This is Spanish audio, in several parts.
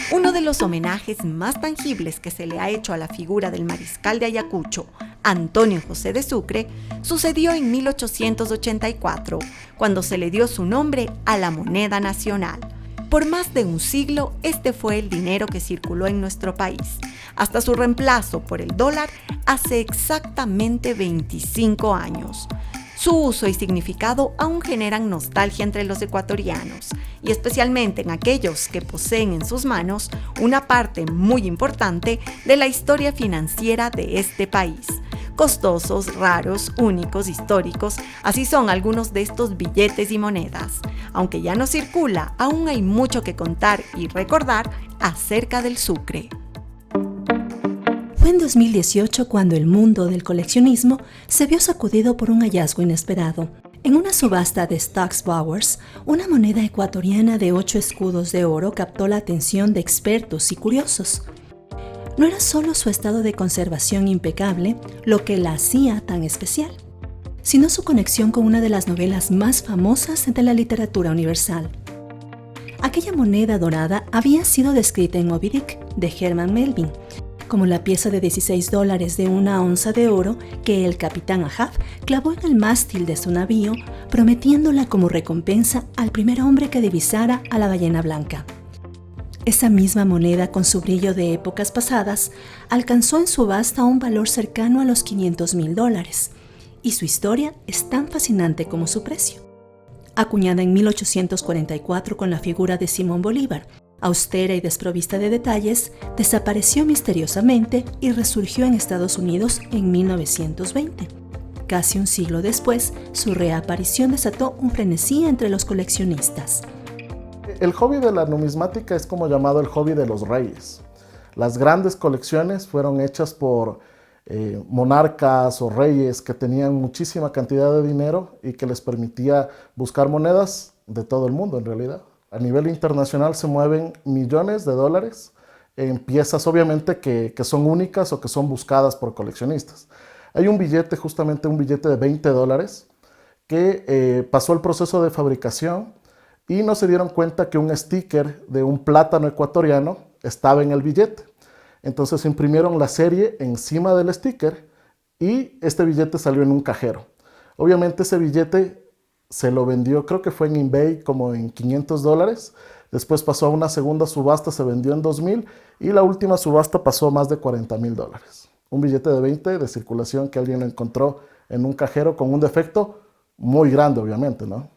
Uno de los homenajes más tangibles que se le ha hecho a la figura del mariscal de Ayacucho, Antonio José de Sucre, sucedió en 1884, cuando se le dio su nombre a la moneda nacional. Por más de un siglo, este fue el dinero que circuló en nuestro país, hasta su reemplazo por el dólar hace exactamente 25 años. Su uso y significado aún generan nostalgia entre los ecuatorianos, y especialmente en aquellos que poseen en sus manos una parte muy importante de la historia financiera de este país. Costosos, raros, únicos, históricos, así son algunos de estos billetes y monedas. Aunque ya no circula, aún hay mucho que contar y recordar acerca del Sucre. Fue en 2018 cuando el mundo del coleccionismo se vio sacudido por un hallazgo inesperado. En una subasta de Stocks Bowers, una moneda ecuatoriana de 8 escudos de oro captó la atención de expertos y curiosos. No era solo su estado de conservación impecable lo que la hacía tan especial, sino su conexión con una de las novelas más famosas de la literatura universal. Aquella moneda dorada había sido descrita en Moby Dick, de Herman Melville, como la pieza de $16 de 1 onza de oro que el capitán Ahab clavó en el mástil de su navío, prometiéndola como recompensa al primer hombre que divisara a la ballena blanca. Esa misma moneda, con su brillo de épocas pasadas, alcanzó en subasta un valor cercano a los $500,000, y su historia es tan fascinante como su precio. Acuñada en 1844 con la figura de Simón Bolívar, austera y desprovista de detalles, desapareció misteriosamente y resurgió en Estados Unidos en 1920. Casi un siglo después, su reaparición desató un frenesí entre los coleccionistas. El hobby de la numismática es como llamado el hobby de los reyes. Las grandes colecciones fueron hechas por monarcas o reyes que tenían muchísima cantidad de dinero y que les permitía buscar monedas de todo el mundo en realidad. A nivel internacional se mueven millones de dólares en piezas obviamente que son únicas o que son buscadas por coleccionistas. Hay un billete, justamente un billete de $20 que pasó el proceso de fabricación y no se dieron cuenta que un sticker de un plátano ecuatoriano estaba en el billete. Entonces imprimieron la serie encima del sticker y este billete salió en un cajero. Obviamente ese billete se lo vendió, creo que fue en eBay, como en $500. Después pasó a una segunda subasta, se vendió en $2,000 y la última subasta pasó a más de $40,000. Un billete de 20 de circulación que alguien lo encontró en un cajero con un defecto muy grande, obviamente, ¿no?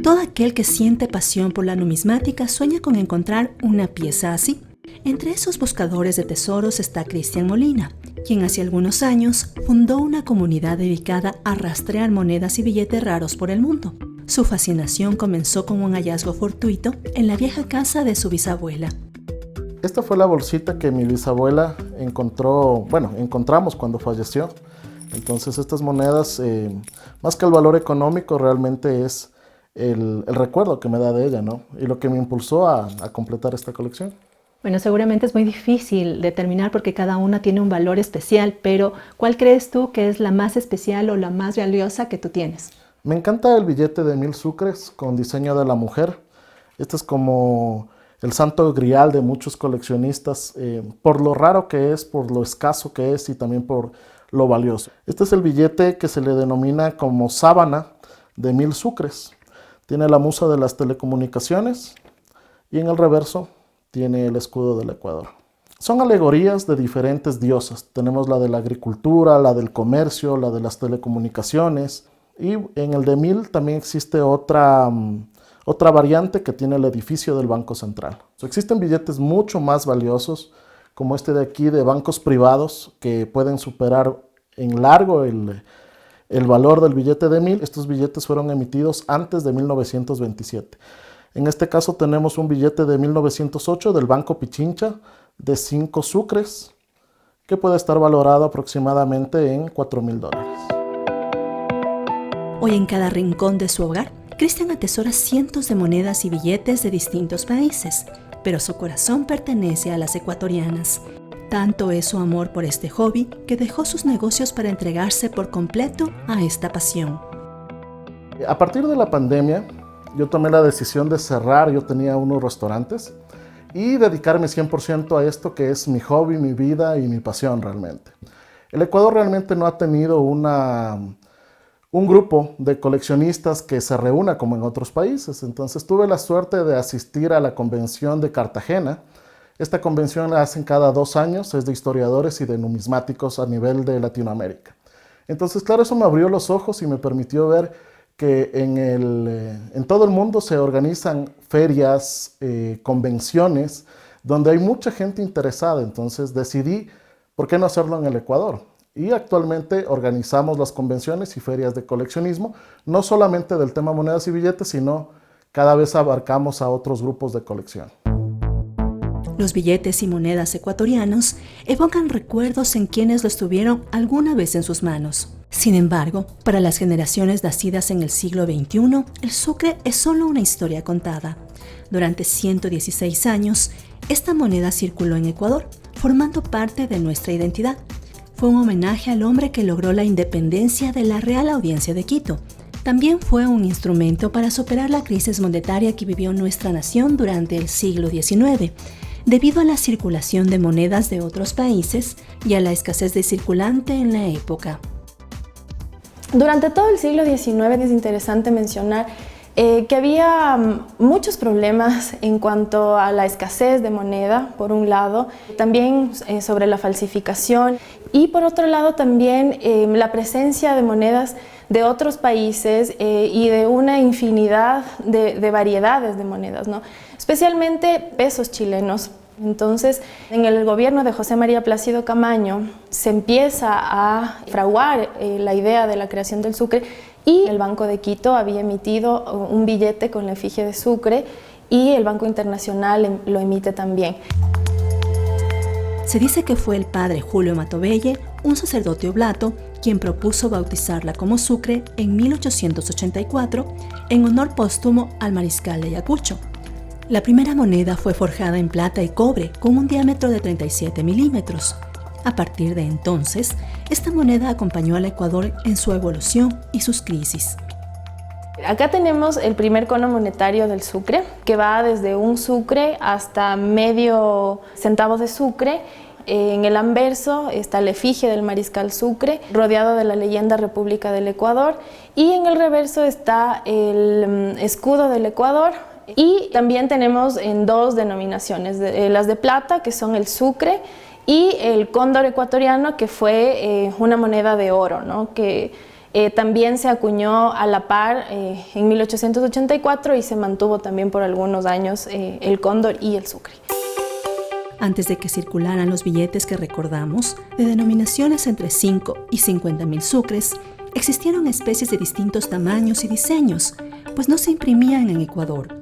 Todo aquel que siente pasión por la numismática sueña con encontrar una pieza así. Entre esos buscadores de tesoros está Cristian Molina, quien hace algunos años fundó una comunidad dedicada a rastrear monedas y billetes raros por el mundo. Su fascinación comenzó con un hallazgo fortuito en la vieja casa de su bisabuela. Esta fue la bolsita que mi bisabuela encontramos cuando falleció. Entonces estas monedas, más que el valor económico, realmente es el recuerdo que me da de ella, ¿no? Y lo que me impulsó a completar esta colección. Bueno, seguramente es muy difícil determinar porque cada una tiene un valor especial, pero ¿cuál crees tú que es la más especial o la más valiosa que tú tienes? Me encanta el billete de 1,000 sucres con diseño de la mujer. Este es como el santo grial de muchos coleccionistas, por lo raro que es, por lo escaso que es y también por lo valioso. Este es el billete que se le denomina como sábana de 1,000 sucres. Tiene la musa de las telecomunicaciones y en el reverso tiene el escudo del Ecuador. Son alegorías de diferentes diosas. Tenemos la de la agricultura, la del comercio, la de las telecomunicaciones. Y en el de 1,000 también existe otra variante que tiene el edificio del Banco Central. Existen billetes mucho más valiosos, como este de aquí de bancos privados, que pueden superar en largo el valor del billete de 1,000. Estos billetes fueron emitidos antes de 1927. En este caso tenemos un billete de 1908 del Banco Pichincha de 5 sucres que puede estar valorado aproximadamente en $4,000. Hoy en cada rincón de su hogar, Cristian atesora cientos de monedas y billetes de distintos países, pero su corazón pertenece a las ecuatorianas. Tanto es su amor por este hobby que dejó sus negocios para entregarse por completo a esta pasión. A partir de la pandemia, yo tomé la decisión de cerrar. Yo tenía unos restaurantes y dedicarme 100% a esto que es mi hobby, mi vida y mi pasión realmente. El Ecuador realmente no ha tenido un grupo de coleccionistas que se reúna como en otros países. Entonces tuve la suerte de asistir a la convención de Cartagena. Esta convención la hacen cada 2 años, es de historiadores y de numismáticos a nivel de Latinoamérica. Entonces, claro, eso me abrió los ojos y me permitió ver que en todo el mundo se organizan ferias, convenciones, donde hay mucha gente interesada. Entonces decidí, ¿por qué no hacerlo en el Ecuador? Y actualmente organizamos las convenciones y ferias de coleccionismo, no solamente del tema monedas y billetes, sino cada vez abarcamos a otros grupos de colección. Los billetes y monedas ecuatorianos evocan recuerdos en quienes los tuvieron alguna vez en sus manos. Sin embargo, para las generaciones nacidas en el siglo XXI, el sucre es solo una historia contada. Durante 116 años, esta moneda circuló en Ecuador, formando parte de nuestra identidad. Fue un homenaje al hombre que logró la independencia de la Real Audiencia de Quito. También fue un instrumento para superar la crisis monetaria que vivió nuestra nación durante el siglo XIX, debido a la circulación de monedas de otros países y a la escasez de circulante en la época. Durante todo el siglo XIX es interesante mencionar que había muchos problemas en cuanto a la escasez de moneda, por un lado, también sobre la falsificación y por otro lado también la presencia de monedas de otros países y de una infinidad de variedades de monedas, ¿no? Especialmente pesos chilenos. Entonces, en el gobierno de José María Plácido Camaño se empieza a fraguar la idea de la creación del sucre y el Banco de Quito había emitido un billete con la efigie de sucre y el Banco Internacional lo emite también. Se dice que fue el padre Julio Matovelle, un sacerdote oblato, quien propuso bautizarla como sucre en 1884 en honor póstumo al mariscal de Ayacucho. La primera moneda fue forjada en plata y cobre con un diámetro de 37 milímetros. A partir de entonces, esta moneda acompañó al Ecuador en su evolución y sus crisis. Acá tenemos el primer cono monetario del sucre, que va desde un sucre hasta medio centavo de sucre. En el anverso está la efigie del mariscal Sucre, rodeado de la leyenda República del Ecuador, y en el reverso está el escudo del Ecuador. Y también tenemos en 2 denominaciones, las de plata, que son el sucre, y el cóndor ecuatoriano, que fue una moneda de oro, ¿no? Que también se acuñó a la par en 1884 y se mantuvo también por algunos años el cóndor y el sucre. Antes de que circularan los billetes que recordamos, de denominaciones entre 5 y 50.000 sucres, existieron especies de distintos tamaños y diseños, pues no se imprimían en Ecuador.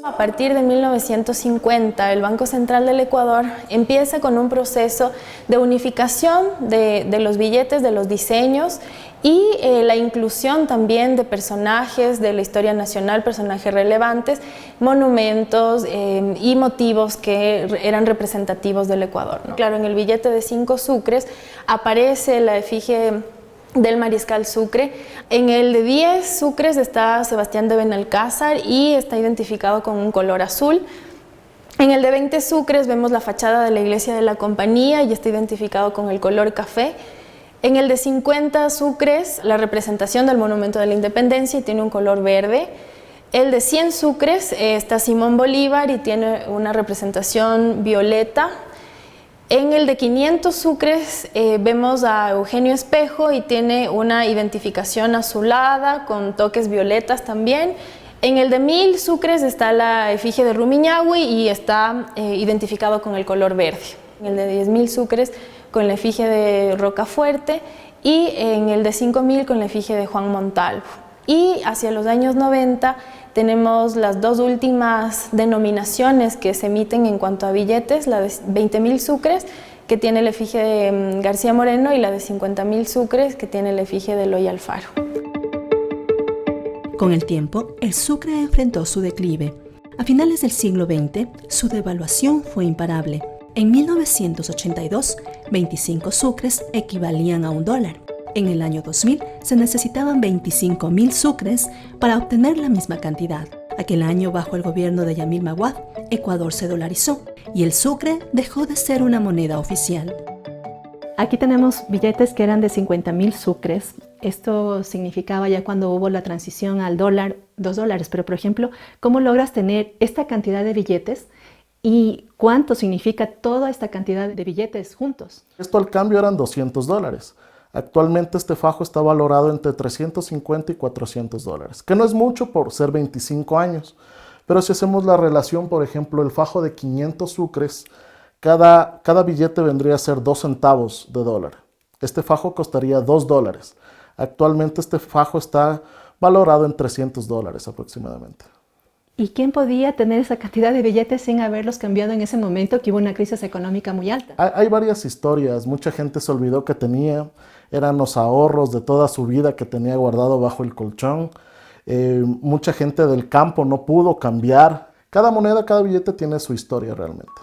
A partir de 1950, el Banco Central del Ecuador empieza con un proceso de unificación de los billetes, de los diseños y la inclusión también de personajes de la historia nacional, personajes relevantes, monumentos y motivos que eran representativos del Ecuador, ¿no? Claro, en el billete de 5 sucres aparece la efigie del mariscal Sucre. En el de 10 sucres está Sebastián de Benalcázar y está identificado con un color azul. En el de 20 sucres vemos la fachada de la iglesia de la Compañía y está identificado con el color café. En el de 50 sucres, la representación del Monumento de la Independencia y tiene un color verde. El de 100 sucres está Simón Bolívar y tiene una representación violeta. En el de 500 sucres vemos a Eugenio Espejo y tiene una identificación azulada con toques violetas también. En el de 1000 sucres está la efigie de Rumiñahui y está identificado con el color verde. En el de 10.000 sucres con la efigie de Rocafuerte y en el de 5000 con la efigie de Juan Montalvo. Y hacia los años 90 tenemos las 2 últimas denominaciones que se emiten en cuanto a billetes, la de 20.000 sucres que tiene la efigie de García Moreno y la de 50.000 sucres que tiene la efigie de Eloy Alfaro. Con el tiempo, el sucre enfrentó su declive. A finales del siglo XX, su devaluación fue imparable. En 1982, 25 sucres equivalían a $1. En el año 2000 se necesitaban 25.000 sucres para obtener la misma cantidad. Aquel año, bajo el gobierno de Yamil Maguad, Ecuador se dolarizó y el sucre dejó de ser una moneda oficial. Aquí tenemos billetes que eran de 50.000 sucres. Esto significaba ya cuando hubo la transición al dólar, $2. Pero, por ejemplo, ¿cómo logras tener esta cantidad de billetes y cuánto significa toda esta cantidad de billetes juntos? Esto al cambio eran $200. Actualmente este fajo está valorado entre $350 y $400, que no es mucho por ser 25 años. Pero si hacemos la relación, por ejemplo, el fajo de 500 sucres, cada billete vendría a ser 2 centavos de dólar. Este fajo costaría $2. Actualmente este fajo está valorado en $300 aproximadamente. ¿Y quién podía tener esa cantidad de billetes sin haberlos cambiado en ese momento que hubo una crisis económica muy alta? Hay varias historias. Mucha gente se olvidó que tenía, eran los ahorros de toda su vida que tenía guardado bajo el colchón. Mucha gente del campo no pudo cambiar. Cada moneda, cada billete tiene su historia realmente.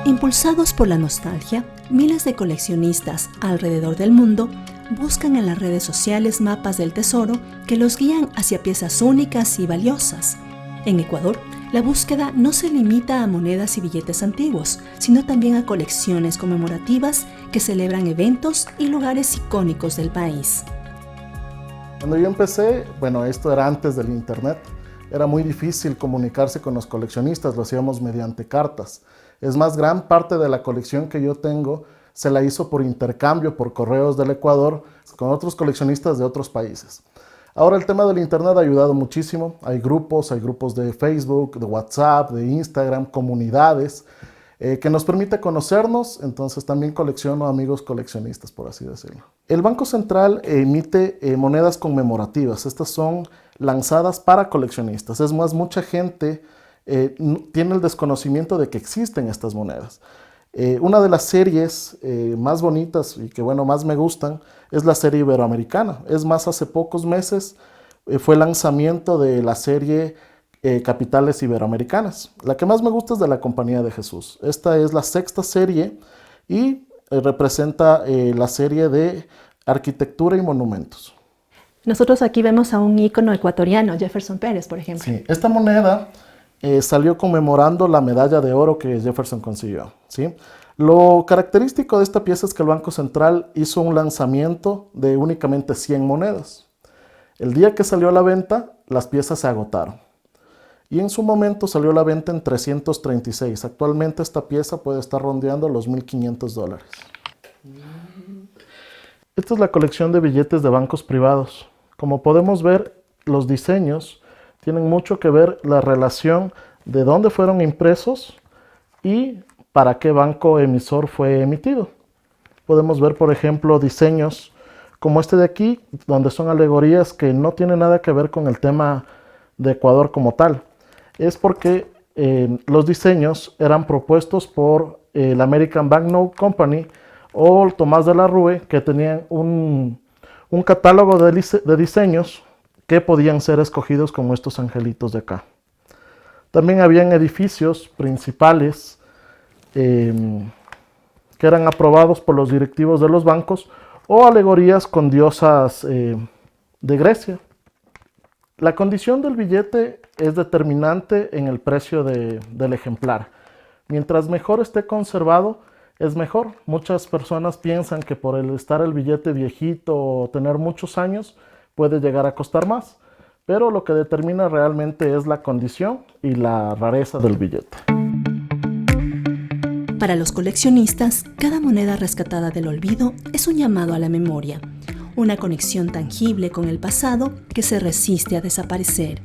Impulsados por la nostalgia, miles de coleccionistas alrededor del mundo buscan en las redes sociales mapas del tesoro que los guían hacia piezas únicas y valiosas. En Ecuador, la búsqueda no se limita a monedas y billetes antiguos, sino también a colecciones conmemorativas que celebran eventos y lugares icónicos del país. Cuando yo empecé, esto era antes del internet, era muy difícil comunicarse con los coleccionistas, lo hacíamos mediante cartas. Es más, gran parte de la colección que yo tengo se la hizo por intercambio, por correos del Ecuador, con otros coleccionistas de otros países. Ahora el tema del internet ha ayudado muchísimo. Hay grupos de Facebook, de WhatsApp, de Instagram, comunidades, que nos permite conocernos. Entonces también colecciono amigos coleccionistas, por así decirlo. El Banco Central emite monedas conmemorativas. Estas son lanzadas para coleccionistas. Es más, mucha gente tiene el desconocimiento de que existen estas monedas. Una de las series más bonitas y que más me gustan es la serie iberoamericana. Es más, hace pocos meses fue el lanzamiento de la serie Capitales Iberoamericanas. La que más me gusta es de la Compañía de Jesús. Esta es la 6ª serie y representa la serie de arquitectura y monumentos. Nosotros aquí vemos a un ícono ecuatoriano, Jefferson Pérez, por ejemplo. Sí, esta moneda salió conmemorando la medalla de oro que Jefferson consiguió, ¿sí? Lo característico de esta pieza es que el Banco Central hizo un lanzamiento de únicamente 100 monedas. El día que salió a la venta, las piezas se agotaron. Y en su momento salió a la venta en 336. Actualmente esta pieza puede estar rondeando los $1,500. Esta es la colección de billetes de bancos privados. Como podemos ver, los diseños tienen mucho que ver la relación de dónde fueron impresos y para qué banco emisor fue emitido. Podemos ver, por ejemplo, diseños como este de aquí, donde son alegorías que no tienen nada que ver con el tema de Ecuador como tal. Es porque los diseños eran propuestos por el American Banknote Company o Tomás de la Rue, que tenían un catálogo de diseños que podían ser escogidos como estos angelitos de acá. También habían edificios principales que eran aprobados por los directivos de los bancos o alegorías con diosas de Grecia. La condición del billete es determinante en el precio del ejemplar. Mientras mejor esté conservado, es mejor. Muchas personas piensan que por estar el billete viejito o tener muchos años, puede llegar a costar más, pero lo que determina realmente es la condición y la rareza del billete. Para los coleccionistas, cada moneda rescatada del olvido es un llamado a la memoria, una conexión tangible con el pasado que se resiste a desaparecer.